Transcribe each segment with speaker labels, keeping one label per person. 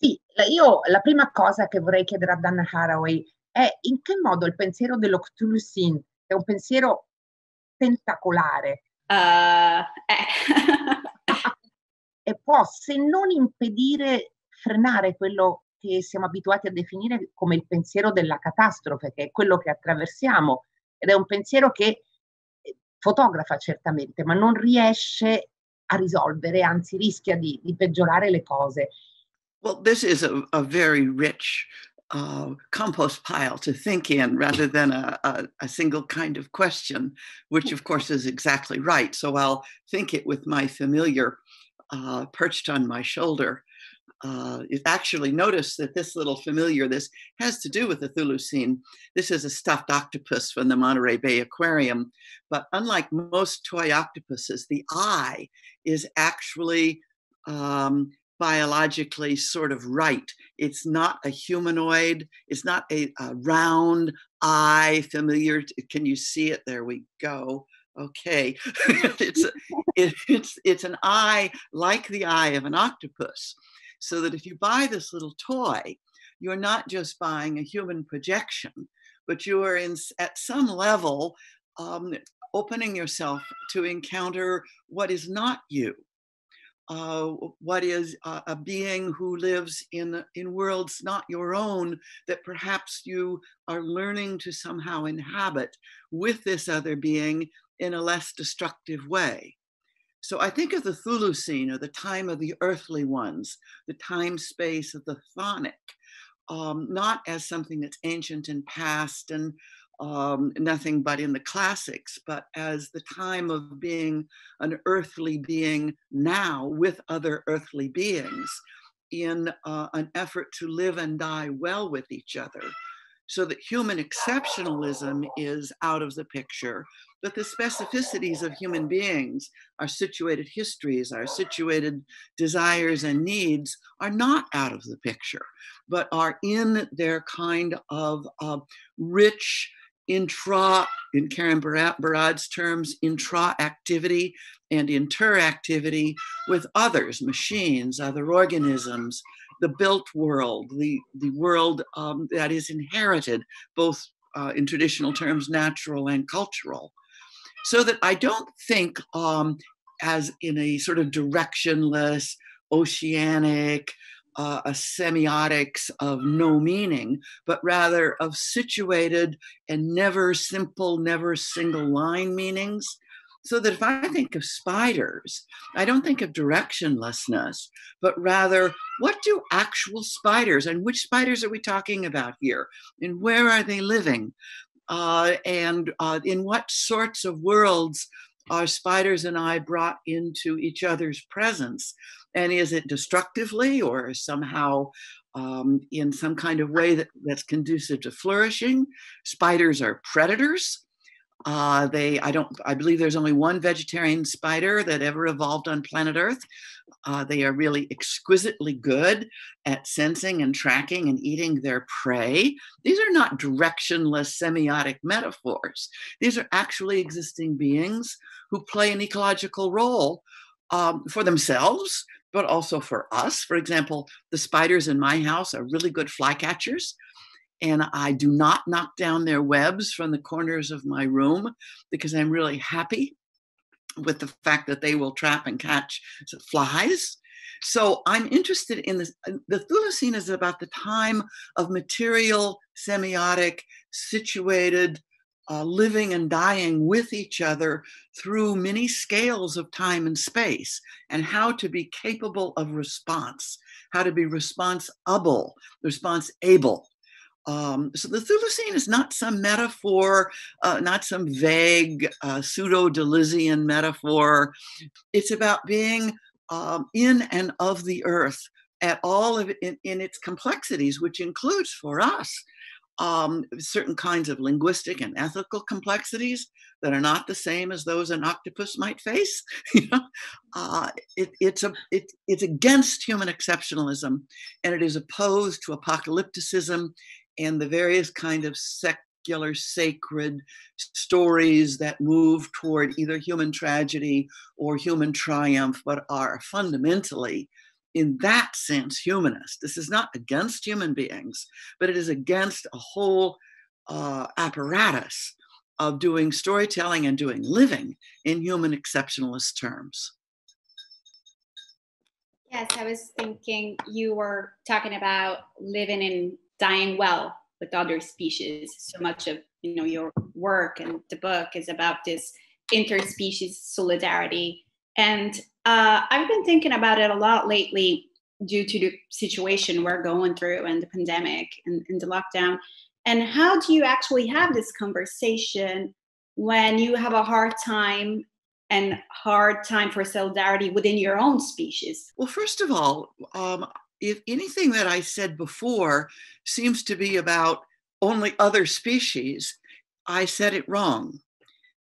Speaker 1: Sì, io la prima cosa che vorrei chiedere a Donna Haraway è in che modo il pensiero dello Cthulhu-Sin, che è un pensiero tentacolare, e può, se non impedire, frenare quello che siamo abituati a definire come il pensiero della catastrofe, che è quello che attraversiamo, ed è un pensiero che fotografa certamente, ma non riesce a risolvere, anzi rischia di peggiorare le cose.
Speaker 2: Well, this is a very rich compost pile to think in rather than a single kind of question, which of course is exactly right. So I'll think it with my familiar perched on my shoulder. Actually, notice that this little familiar, this has to do with the Thulucine. This is a stuffed octopus from the Monterey Bay Aquarium. But unlike most toy octopuses, the eye is actually biologically sort of right. It's not a humanoid. It's not a round eye familiar. Can you see it? There we go. Okay. it's an eye like the eye of an octopus. So that if you buy this little toy, you're not just buying a human projection, but you are at some level opening yourself to encounter what is not you. What is a being who lives in worlds not your own, that perhaps you are learning to somehow inhabit with this other being in a less destructive way. So I think of the Thulucine, or the time of the earthly ones, the time space of the chthonic, not as something that's ancient and past and nothing but in the classics, but as the time of being an earthly being now with other earthly beings in an effort to live and die well with each other. So that human exceptionalism is out of the picture, but the specificities of human beings, our situated histories, our situated desires and needs are not out of the picture, but are in their kind of rich in Karen Barad's terms, intra-activity and interactivity with others, machines, other organisms, the built world, the world that is inherited, both in traditional terms, natural and cultural. So that I don't think as in a sort of directionless, oceanic, a semiotics of no meaning, but rather of situated and never simple, never single line meanings. So that if I think of spiders, I don't think of directionlessness, but rather, what do actual spiders, and which spiders are we talking about here? And where are they living? And in what sorts of worlds are spiders and I brought into each other's presence? And is it destructively or somehow in some kind of way that's conducive to flourishing? Spiders are predators. I believe there's only one vegetarian spider that ever evolved on planet Earth. They are really exquisitely good at sensing and tracking and eating their prey. These are not directionless semiotic metaphors. These are actually existing beings who play an ecological role for themselves, but also for us. For example, the spiders in my house are really good flycatchers. And I do not knock down their webs from the corners of my room because I'm really happy with the fact that they will trap and catch flies. So I'm interested in this. The Thulucine is about the time of material, semiotic, situated, living and dying with each other through many scales of time and space, and how to be capable of response, how to be responsible. So the Thulucine is not some metaphor, not some vague pseudo-Deleuzian metaphor. It's about being in and of the earth at all of it in its complexities, which includes for us certain kinds of linguistic and ethical complexities that are not the same as those an octopus might face. It's against human exceptionalism, and it is opposed to apocalypticism and the various kind of secular sacred stories that move toward either human tragedy or human triumph, but are fundamentally in that sense, humanist. This is not against human beings, but it is against a whole apparatus of doing storytelling and doing living in human exceptionalist terms.
Speaker 3: Yes, I was thinking you were talking about living and dying well with other species. So much of your work and the book is about this interspecies solidarity. And I've been thinking about it a lot lately due to the situation we're going through and the pandemic and the lockdown. And how do you actually have this conversation when you have a hard time for solidarity within your own species?
Speaker 2: Well, first of all, if anything that I said before seems to be about only other species, I said it wrong.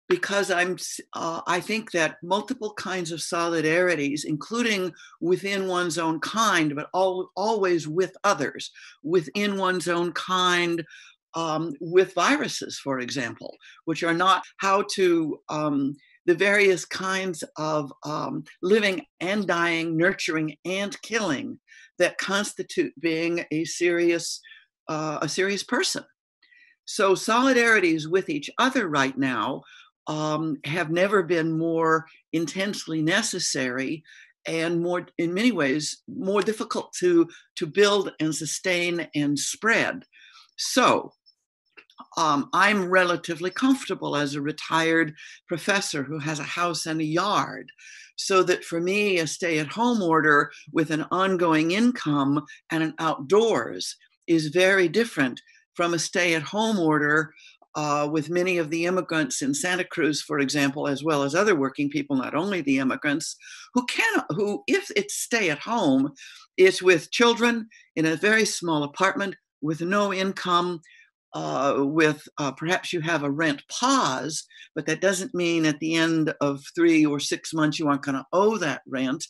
Speaker 2: Because I think that multiple kinds of solidarities, including within one's own kind, but always with others, within one's own kind, with viruses, for example, which are not how to the various kinds of living and dying, nurturing and killing that constitute being a serious person. So solidarities with each other right now have never been more intensely necessary and more, in many ways, more difficult to build and sustain and spread. So I'm relatively comfortable as a retired professor who has a house and a yard. So that for me, a stay-at-home order with an ongoing income and an outdoors is very different from a stay-at-home order with many of the immigrants in Santa Cruz, for example, as well as other working people, not only the immigrants, who, if it's stay at home, it's with children in a very small apartment with no income, perhaps you have a rent pause, but that doesn't mean at the end of 3 or 6 months you aren't going to owe that rent.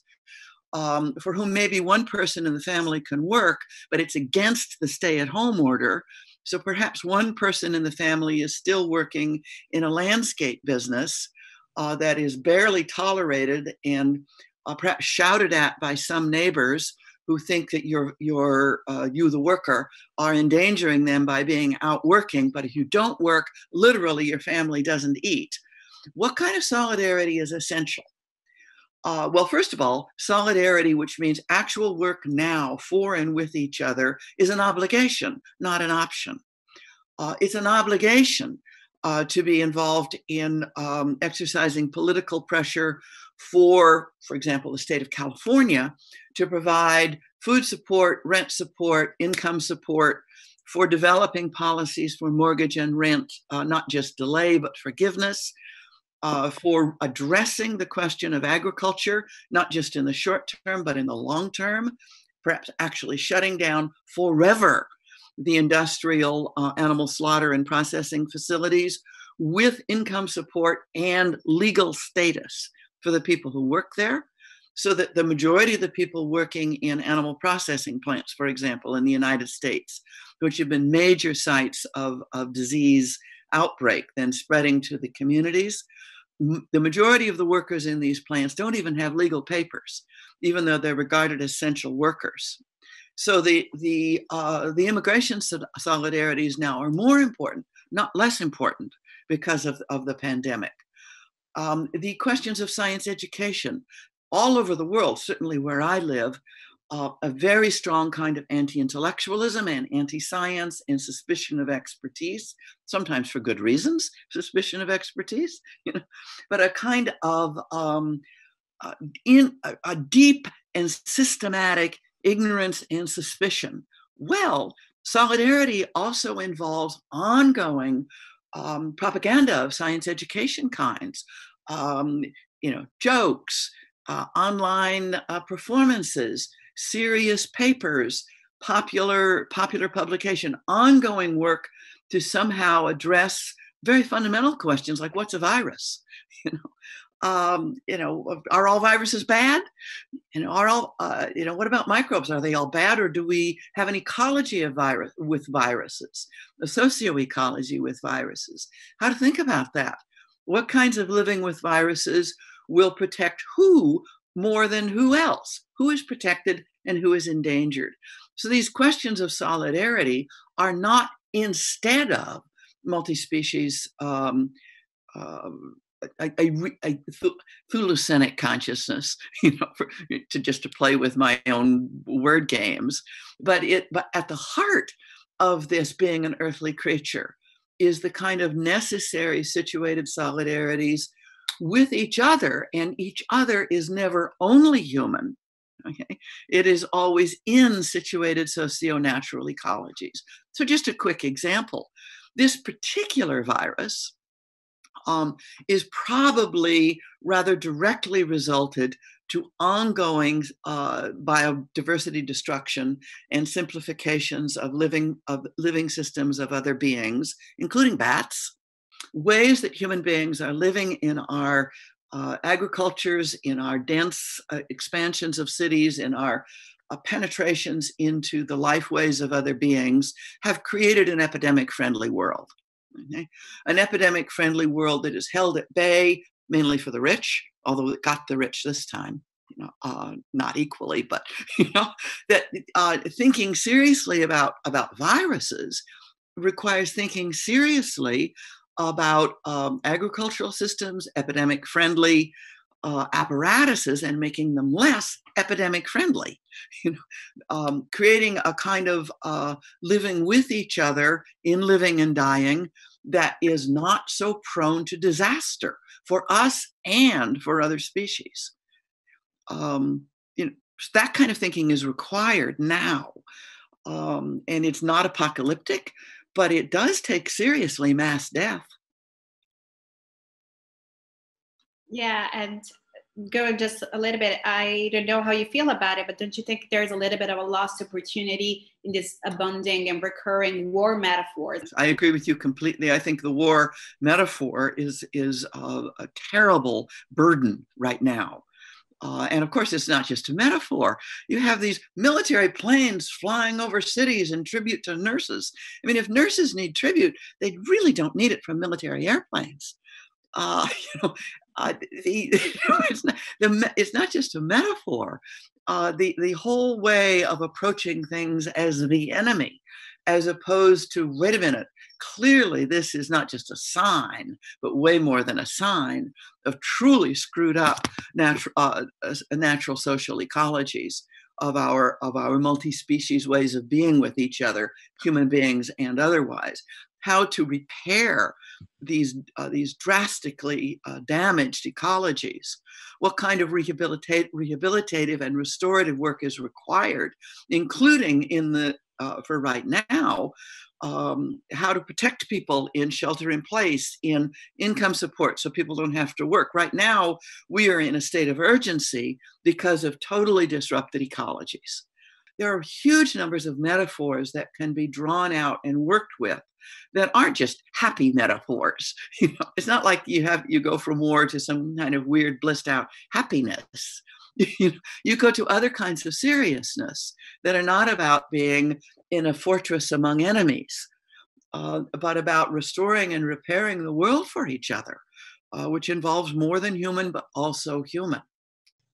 Speaker 2: For whom maybe one person in the family can work, but it's against the stay-at-home order. So perhaps one person in the family is still working in a landscape business that is barely tolerated and perhaps shouted at by some neighbors who think that you, the worker, are endangering them by being out working. But if you don't work, literally your family doesn't eat. What kind of solidarity is essential? Well, first of all, solidarity, which means actual work now for and with each other, is an obligation, not an option. It's an obligation to be involved in exercising political pressure for example, the state of California to provide food support, rent support, income support for developing policies for mortgage and rent, not just delay, but forgiveness. For addressing the question of agriculture, not just in the short term, but in the long term, perhaps actually shutting down forever the industrial animal slaughter and processing facilities with income support and legal status for the people who work there, so that the majority of the people working in animal processing plants, for example, in the United States, which have been major sites of disease outbreak, then spreading to the communities, the majority of the workers in these plants don't even have legal papers, even though they're regarded as essential workers. So the immigration solidarities now are more important, not less important, because of the pandemic. The questions of science education all over the world, certainly where I live, a very strong kind of anti-intellectualism and anti-science and suspicion of expertise, sometimes for good reasons, suspicion of expertise, but a kind of a deep and systematic ignorance and suspicion. Well, solidarity also involves ongoing propaganda of science education kinds, jokes, online performances, serious papers, popular publication, ongoing work to somehow address very fundamental questions like what's a virus? Are all viruses bad? What about microbes? Are they all bad, or do we have an ecology of with viruses, a socioecology with viruses? How to think about that? What kinds of living with viruses will protect who more than who else? Who is protected and who is endangered. So these questions of solidarity are not instead of multi-species a thulucenic consciousness, to play with my own word games, but at the heart of this being an earthly creature is the kind of necessary situated solidarities with each other, and each other is never only human. Okay, it is always in situated socio-natural ecologies. So just a quick example, this particular virus is probably rather directly resulted to ongoing biodiversity destruction and simplifications of living systems of other beings, including bats, ways that human beings are living in our agricultures, in our dense expansions of cities, in our penetrations into the life ways of other beings, have created an epidemic-friendly world. Okay? An epidemic-friendly world that is held at bay, mainly for the rich, although it got the rich this time, not equally, but that thinking seriously about viruses requires thinking seriously about agricultural systems, epidemic-friendly apparatuses, and making them less epidemic-friendly. Creating a kind of living with each other in living and dying that is not so prone to disaster for us and for other species. That kind of thinking is required now, and it's not apocalyptic, but it does take seriously mass death.
Speaker 3: Yeah, and going just a little bit, I don't know how you feel about it, but don't you think there's a little bit of a lost opportunity in this abounding and recurring war metaphors?
Speaker 2: I agree with you completely. I think the war metaphor is a terrible burden right now. And of course, it's not just a metaphor. You have these military planes flying over cities in tribute to nurses. I mean, if nurses need tribute, they really don't need it from military airplanes. It's not just a metaphor. The whole way of approaching things as the enemy, as opposed to, wait a minute, clearly this is not just a sign, but way more than a sign of truly screwed up natural social ecologies of our multi-species ways of being with each other, human beings and otherwise. How to repair these drastically damaged ecologies, what kind of rehabilitative and restorative work is required, including for right now, how to protect people in shelter in place, in income support so people don't have to work. Right now, we are in a state of urgency because of totally disrupted ecologies. There are huge numbers of metaphors that can be drawn out and worked with that aren't just happy metaphors. It's not like you go from war to some kind of weird blissed out happiness. You go to other kinds of seriousness that are not about being in a fortress among enemies, but about restoring and repairing the world for each other, which involves more than human, but also human.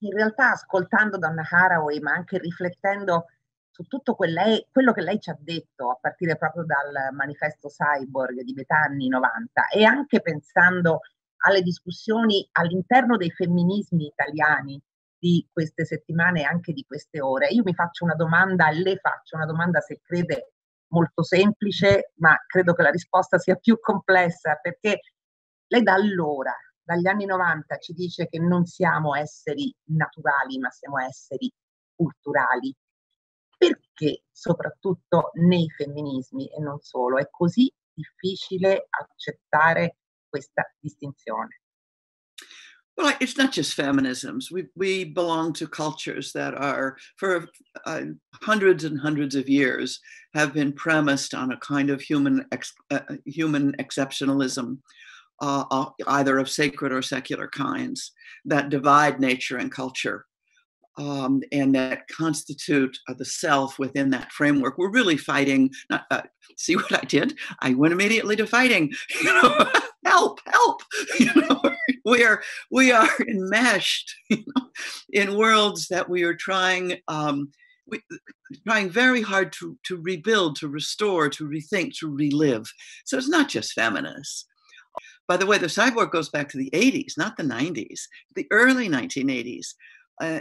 Speaker 1: In realtà, ascoltando Donna Haraway, ma anche riflettendo su tutto quello che lei ci ha detto, a partire proprio dal manifesto Siborg di metà anni 90, e anche pensando alle discussioni all'interno dei femminismi italiani di queste settimane e anche di queste ore, io mi faccio una domanda, le faccio una domanda, se crede molto semplice, ma credo che la risposta sia più complessa, perché lei da allora, dagli anni 90, ci dice che non siamo esseri naturali, ma siamo esseri culturali. Perché, soprattutto nei femminismi e non solo, è così difficile accettare questa distinzione?
Speaker 2: Well, it's not just feminisms. We belong to cultures that are, for hundreds and hundreds of years, have been premised on a kind of human exceptionalism, either of sacred or secular kinds, that divide nature and culture, and that constitute the self within that framework. We're really fighting. See what I did? I went immediately to fighting. Help! We are enmeshed in worlds that we are trying trying very hard to rebuild, to restore, to rethink, to relive. So it's not just feminists. By the way, the cyborg goes back to the 80s, not the 90s, the early 1980s.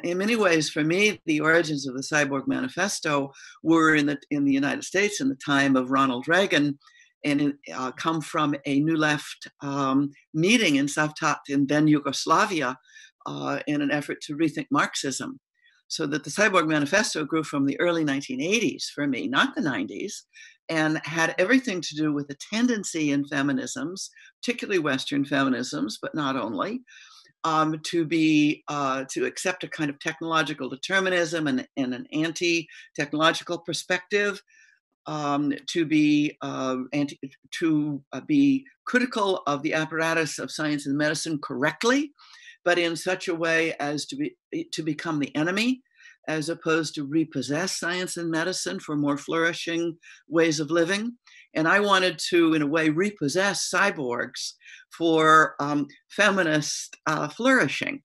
Speaker 2: In many ways, for me, the origins of the Siborg Manifesto were in the United States in the time of Ronald Reagan, and come from a New Left meeting in Savtat in then Yugoslavia in an effort to rethink Marxism. So that the Siborg Manifesto grew from the early 1980s for me, not the 90s, and had everything to do with a tendency in feminisms, particularly Western feminisms, but not only, to accept a kind of technological determinism and an anti-technological perspective, to be critical of the apparatus of science and medicine correctly, but in such a way as to become the enemy, as opposed to repossess science and medicine for more flourishing ways of living. And I wanted to, in a way, repossess cyborgs for feminist flourishing.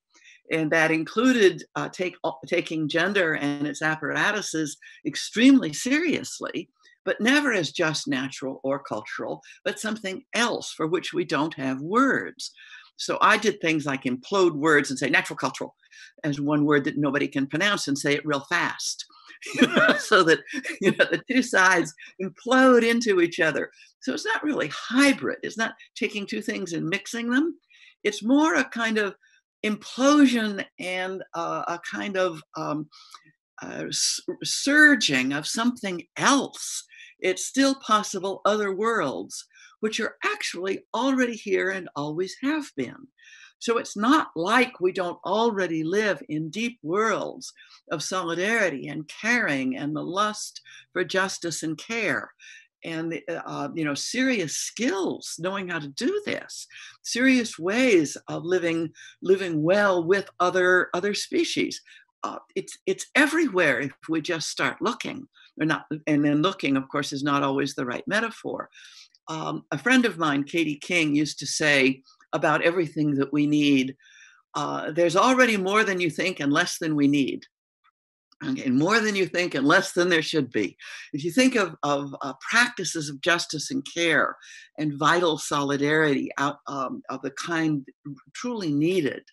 Speaker 2: And that included taking gender and its apparatuses extremely seriously, but never as just natural or cultural, but something else for which we don't have words. So I did things like implode words and say natural cultural as one word that nobody can pronounce and say it real fast, so that the two sides implode into each other. So it's not really hybrid. It's not taking two things and mixing them. It's more a kind of implosion and a kind of surging of something else. It's still possible other worlds, which are actually already here and always have been. So it's not like we don't already live in deep worlds of solidarity and caring and the lust for justice and care. And serious skills, knowing how to do this, serious ways of living well with other species. It's everywhere if we just start looking, or not. And then looking, of course, is not always the right metaphor. A friend of mine, Katie King, used to say about everything that we need, there's already more than you think and less than we need. Okay, more than you think and less than there should be. If you think of practices of justice and care and vital solidarity out of the kind truly needed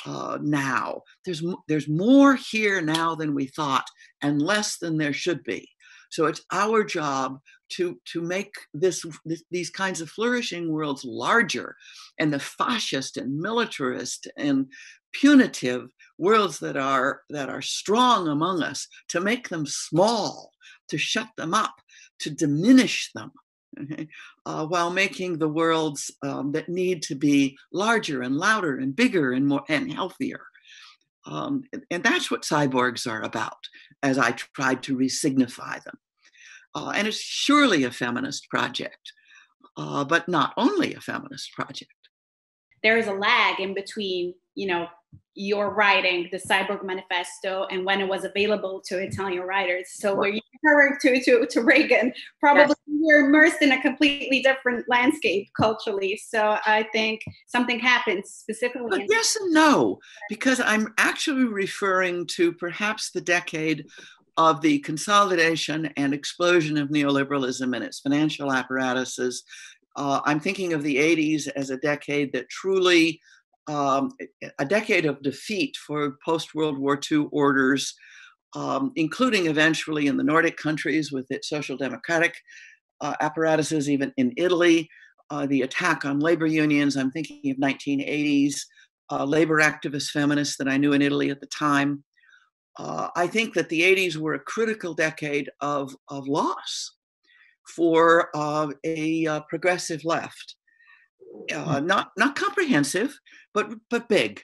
Speaker 2: now, there's more here now than we thought and less than there should be. So it's our job to make these kinds of flourishing worlds larger, and the fascist and militarist and punitive worlds that are strong among us, to make them small, to shut them up, to diminish them, okay? While making the worlds that need to be larger and louder and bigger and more and healthier. And that's what cyborgs are about, as I tried to resignify them. And it's surely a feminist project, but not only a feminist project.
Speaker 3: There is a lag in between, your writing, the Siborg Manifesto, and when it was available to Italian writers. So when you refer to Reagan, probably you're immersed in a completely different landscape culturally. So I think something happened specifically.
Speaker 2: But yes and no, because I'm actually referring to perhaps the decade of the consolidation and explosion of neoliberalism and its financial apparatuses. I'm thinking of the 80s as a decade that truly, a decade of defeat for post-World War II orders, including eventually in the Nordic countries with its social democratic apparatuses, even in Italy, the attack on labor unions. I'm thinking of 1980s labor activist feminists that I knew in Italy at the time. I think that the 80s were a critical decade of loss for a progressive left. Not comprehensive, but big.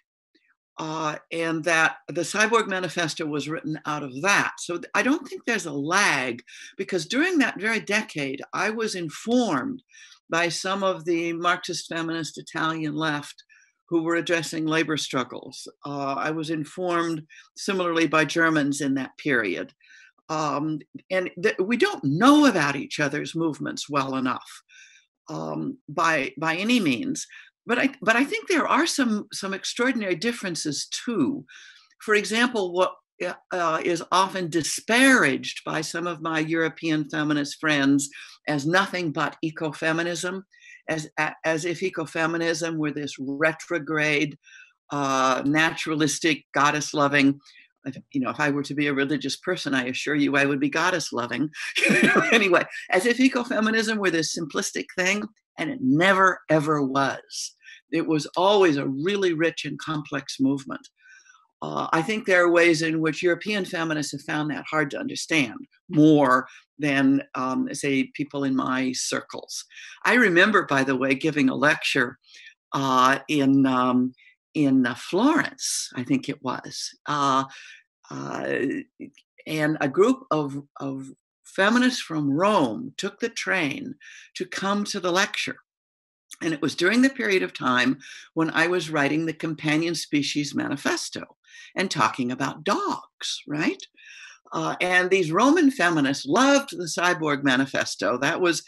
Speaker 2: And that the Siborg Manifesto was written out of that. So I don't think there's a lag, because during that very decade, I was informed by some of the Marxist feminist Italian left who were addressing labor struggles. I was informed similarly by Germans in that period. And we don't know about each other's movements well enough by any means. But I think there are some extraordinary differences too. For example, is often disparaged by some of my European feminist friends as nothing but ecofeminism, as if ecofeminism were this retrograde, naturalistic, goddess-loving. If I were to be a religious person, I assure you I would be goddess-loving. Anyway, as if ecofeminism were this simplistic thing, and it never, ever was. It was always a really rich and complex movement. I think there are ways in which European feminists have found that hard to understand more than, say, people in my circles. I remember, by the way, giving a lecture in Florence, I think it was, and a group of feminists from Rome took the train to come to the lecture. And it was during the period of time when I was writing the Companion Species Manifesto and talking about dogs, right? And these Roman feminists loved the Siborg Manifesto. That was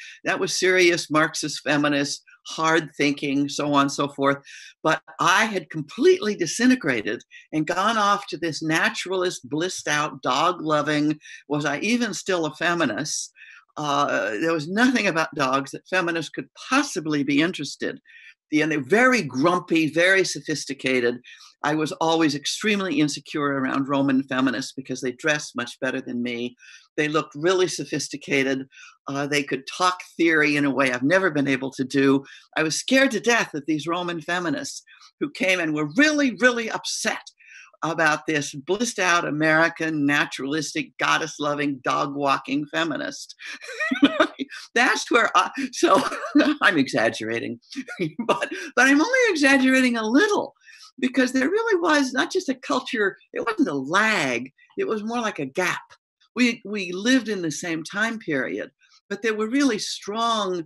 Speaker 2: serious Marxist feminist, hard thinking, so on and so forth. But I had completely disintegrated and gone off to this naturalist, blissed out, dog loving, was I even still a feminist? There was nothing about dogs that feminists could possibly be interested in. And they're very grumpy, very sophisticated. I was always extremely insecure around Roman feminists because they dressed much better than me. They looked really sophisticated. They could talk theory in a way I've never been able to do. I was scared to death of these Roman feminists who came and were really, really upset about this blissed out American, naturalistic, goddess-loving, dog-walking feminist. That's where so I'm exaggerating, but I'm only exaggerating a little, because there really was not just a culture, it wasn't a lag, it was more like a gap. We lived in the same time period, but there were really strong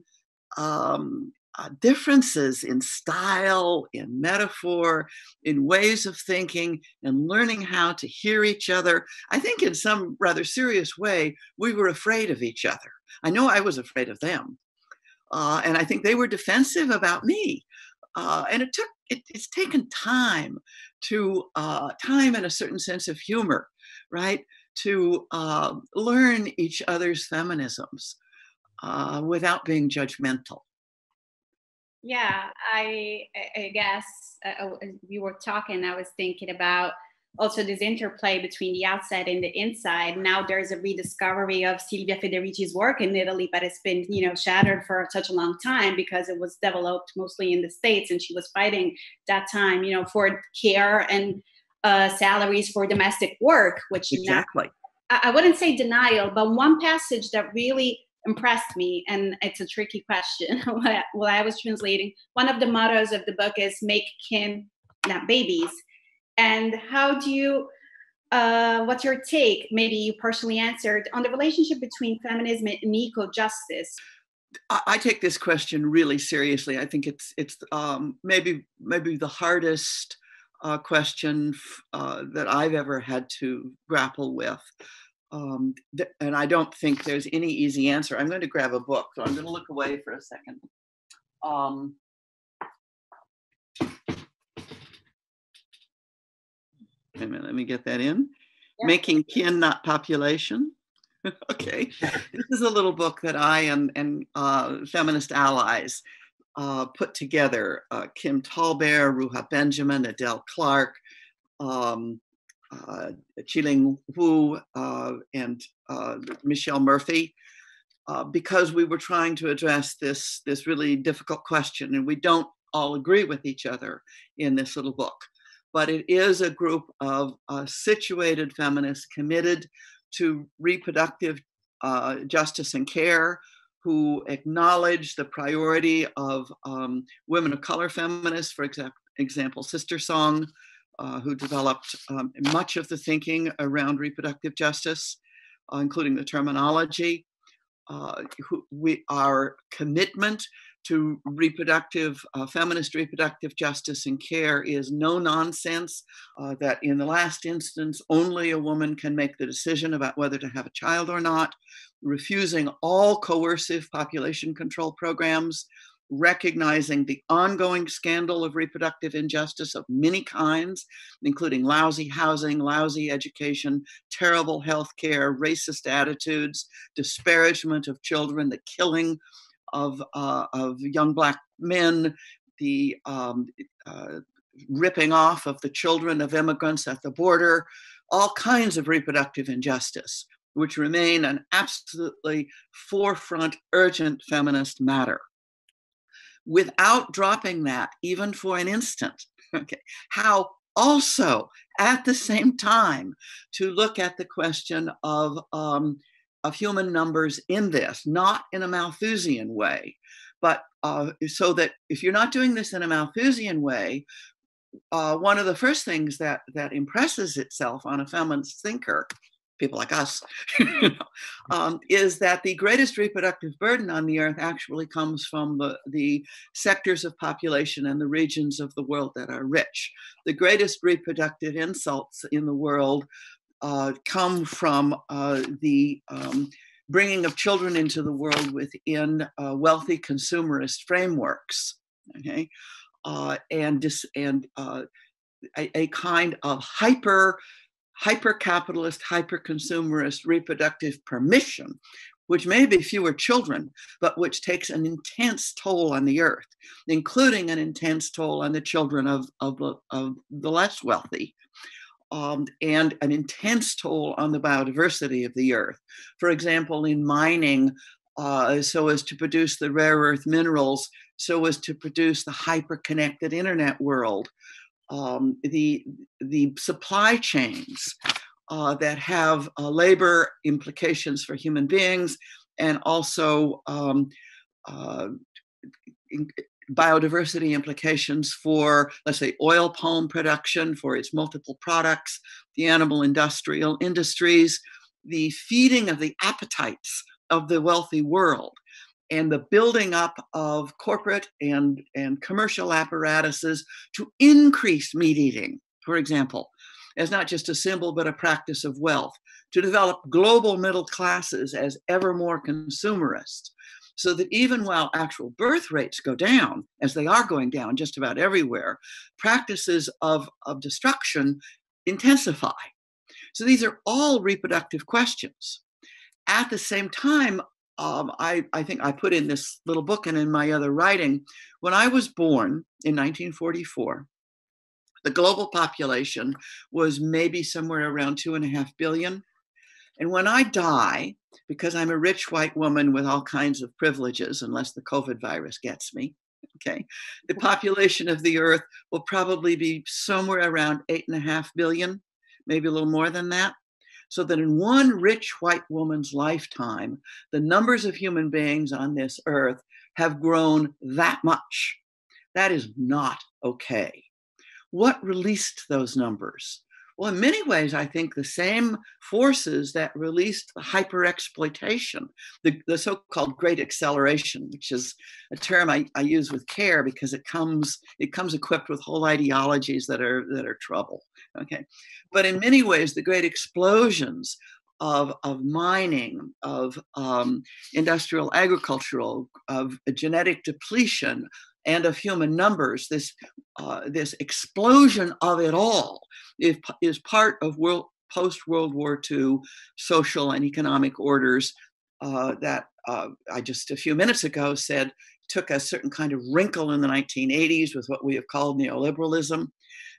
Speaker 2: differences in style, in metaphor, in ways of thinking, and learning how to hear each other. I think in some rather serious way, we were afraid of each other. I know I was afraid of them. And I think they were defensive about me. And it's taken time and a certain sense of humor, right? To learn each other's feminisms without being judgmental.
Speaker 3: Yeah, I guess we were talking, I was thinking about also this interplay between the outside and the inside. Now there's a rediscovery of Silvia Federici's work in Italy, but it's been, shattered for such a long time because it was developed mostly in the States, and she was fighting that time, for care and salaries for domestic work, which
Speaker 2: exactly.
Speaker 3: Now, I wouldn't say denial, but one passage that really impressed me, and it's a tricky question while I was translating, one of the mottos of the book is make kin, not babies. And how do you, what's your take, maybe you partially answered, on the relationship between feminism and eco-justice?
Speaker 2: I take this question really seriously. I think it's maybe the hardest question that I've ever had to grapple with. And I don't think there's any easy answer. I'm going to grab a book, so I'm going to look away for a second. Wait a minute, let me get that in. Yeah. Making Kin, Not Population. Okay. This is a little book that I and feminist allies put together. Kim Tallbear, Ruha Benjamin, Adele Clark, Chiling Wu, and Michelle Murphy, because we were trying to address this really difficult question, and we don't all agree with each other in this little book. But it is a group of situated feminists committed to reproductive justice and care, who acknowledge the priority of women of color feminists, for example, Sister Song, who developed much of the thinking around reproductive justice, including the terminology. Our commitment to feminist reproductive justice and care is no nonsense, that in the last instance, only a woman can make the decision about whether to have a child or not, refusing all coercive population control programs, recognizing the ongoing scandal of reproductive injustice of many kinds, including lousy housing, lousy education, terrible health care, racist attitudes, disparagement of children, the killing of young Black men, the ripping off of the children of immigrants at the border, all kinds of reproductive injustice, which remain an absolutely forefront, urgent feminist matter. Without dropping that, even for an instant, okay, how also at the same time to look at the question of human numbers in this, not in a Malthusian way, but so that if you're not doing this in a Malthusian way, one of the first things that impresses itself on a feminist thinker, people like us, is that the greatest reproductive burden on the earth actually comes from the sectors of population and the regions of the world that are rich. The greatest reproductive insults in the world come from the bringing of children into the world within wealthy consumerist frameworks, okay? And a kind of hyper-capitalist, hyper-consumerist reproductive permission, which may be fewer children, but which takes an intense toll on the earth, including an intense toll on the children of the less wealthy, and an intense toll on the biodiversity of the earth. For example, in mining, so as to produce the rare earth minerals, so as to produce the hyper-connected internet world, the supply chains that have labor implications for human beings, and also biodiversity implications for, let's say, oil palm production, for its multiple products, the animal industrial industries, the feeding of the appetites of the wealthy world, and the building up of corporate and commercial apparatuses to increase meat eating, for example, as not just a symbol, but a practice of wealth, to develop global middle classes as ever more consumerist, so that even while actual birth rates go down, as they are going down just about everywhere, practices of destruction intensify. So these are all reproductive questions. At the same time, I think I put in this little book and in my other writing, when I was born in 1944, the global population was maybe somewhere around 2.5 billion. And when I die, because I'm a rich white woman with all kinds of privileges, unless the COVID virus gets me, okay, the population of the earth will probably be somewhere around 8.5 billion, maybe a little more than that. So that in one rich white woman's lifetime, the numbers of human beings on this earth have grown that much. That is not okay. What released those numbers? Well, in many ways, I think the same forces that released the hyper-exploitation, the so-called great acceleration, which is a term I use with care because it comes equipped with whole ideologies that are trouble. Okay, but in many ways, the great explosions of mining, of industrial agricultural, of genetic depletion, and of human numbers, this explosion of it all is part of post-World War II social and economic orders that I just a few minutes ago said took a certain kind of wrinkle in the 1980s with what we have called neoliberalism.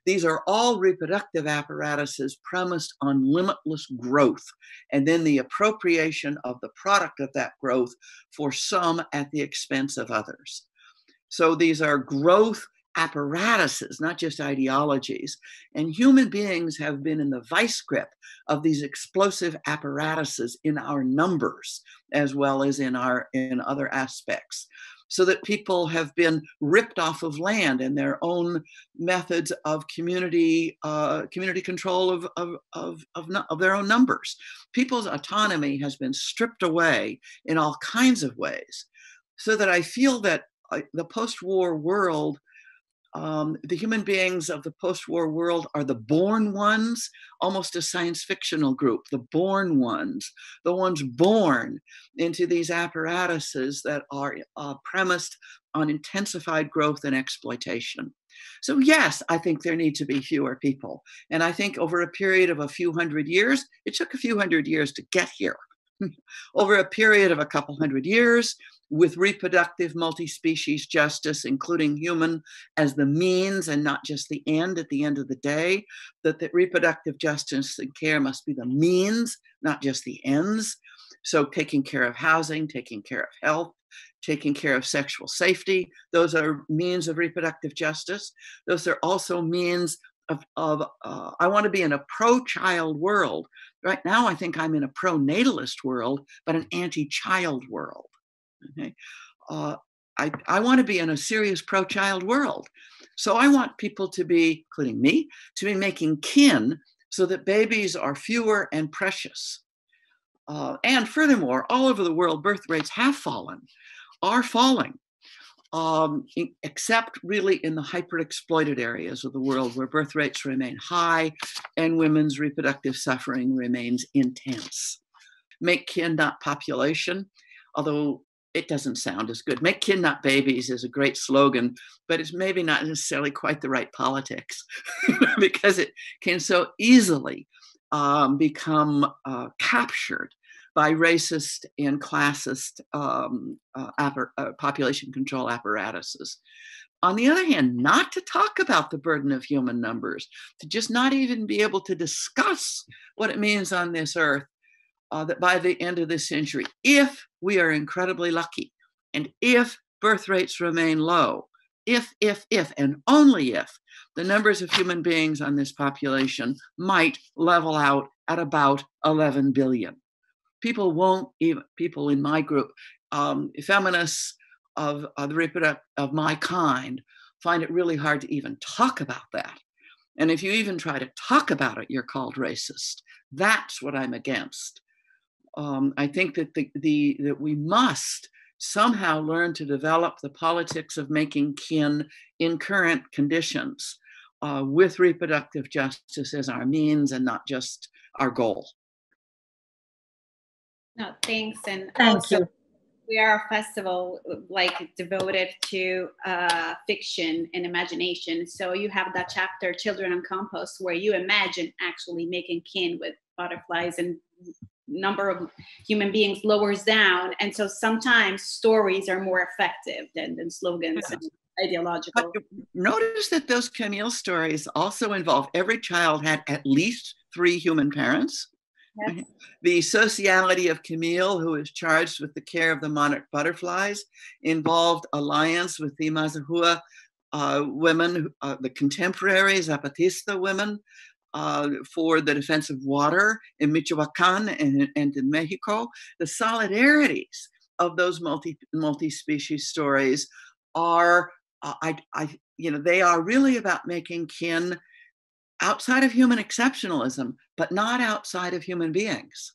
Speaker 2: These are all reproductive apparatuses premised on limitless growth, and then the appropriation of the product of that growth for some at the expense of others. So these are growth apparatuses, not just ideologies. And human beings have been in the vice grip of these explosive apparatuses in our numbers, as well as in other aspects. So that people have been ripped off of land and their own methods of community control of their own numbers. People's autonomy has been stripped away in all kinds of ways. So that I feel that the post-war world The human beings of the post-war world are the born ones, almost a science fictional group, the born ones, the ones born into these apparatuses that are premised on intensified growth and exploitation. So yes, I think there need to be fewer people. And I think over a period of a few hundred years, it took a few hundred years to get here. Over a period of a couple hundred years, with reproductive multi-species justice, including human as the means and not just the end at the end of the day, that reproductive justice and care must be the means, not just the ends. So taking care of housing, taking care of health, taking care of sexual safety, those are means of reproductive justice. Those are also means of I want to be in a pro-child world. Right now, I think I'm in a pro-natalist world, but an anti-child world. Okay. I want to be in a serious pro-child world. So I want people to be, including me, to be making kin so that babies are fewer and precious. And furthermore, all over the world, birth rates have fallen, are falling, except really in the hyper-exploited areas of the world where birth rates remain high and women's reproductive suffering remains intense. Make kin, not population, although it doesn't sound as good. Make kin, not babies is a great slogan, but it's maybe not necessarily quite the right politics because it can so easily become captured by racist and classist population control apparatuses. On the other hand, not to talk about the burden of human numbers, to just not even be able to discuss what it means on this earth, that by the end of this century, if we are incredibly lucky, and if birth rates remain low, if, and only if, the numbers of human beings on this population might level out at about 11 billion. People won't even, people in my group, feminists of my kind, find it really hard to even talk about that. And if you even try to talk about it, you're called racist. That's what I'm against. I think that that we must somehow learn to develop the politics of making kin in current conditions with reproductive justice as our means and not just our goal.
Speaker 3: No, thanks. And
Speaker 1: Thank
Speaker 3: also,
Speaker 1: you.
Speaker 3: we are a festival like devoted to fiction and imagination. So you have that chapter, Children on Compost, where you imagine actually making kin with butterflies, and number of human beings lowers down. And so sometimes stories are more effective than slogans and ideological.
Speaker 2: But notice that those Camille stories also involve every child had at least 3 human parents. Yes. The sociality of Camille, who is charged with the care of the monarch butterflies, involved alliance with the Mazahua women, the contemporary Zapatista women, for the defense of water in Michoacan and in Mexico. The solidarities of those multi-species stories are, they are really about making kin outside of human exceptionalism, but not outside of human beings.